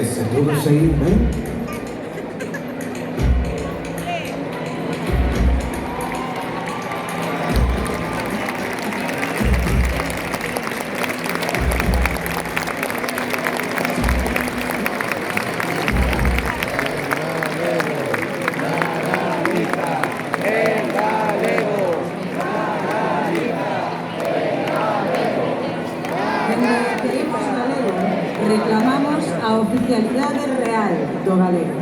Se pudo seguir, ben? Reclamamos a oficialidade real do galego.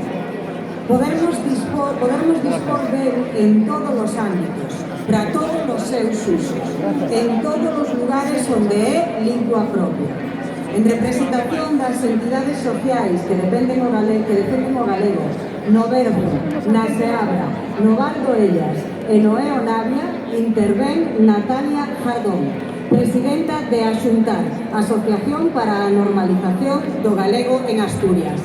Podermos dispor del en todos os ámbitos, para todos os seus usos, en todos os lugares onde é lingua propia. En representación das entidades sociais que defenden o galego, no Verbo, na Seabra, no Val do Ellas e no EO Navia, intervén Natalia Jardón, presidenta de Axuntar, Asociación para a Normalización do Galego en Asturias.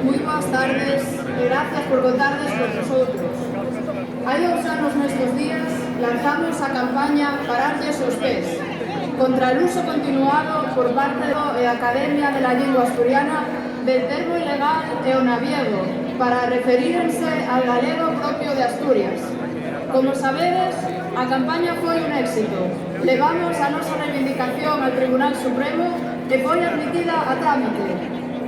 Moi boas tardes e gracias por contardes con nosotros. Hai 2 anos nestes días lanzamos a campaña Pararlles os pés contra el uso continuado por parte da Academia de la Lingua Asturiana del termo ilegal eonaviego para referirse al galego propio de Asturias. Como sabedes, a campaña foi un éxito. Levamos a nosa reivindicación al Tribunal Supremo e foi admitida a trámite.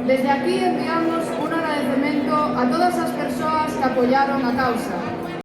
Desde aquí enviamos un agradecemento a todas as persoas que apoyaron a causa,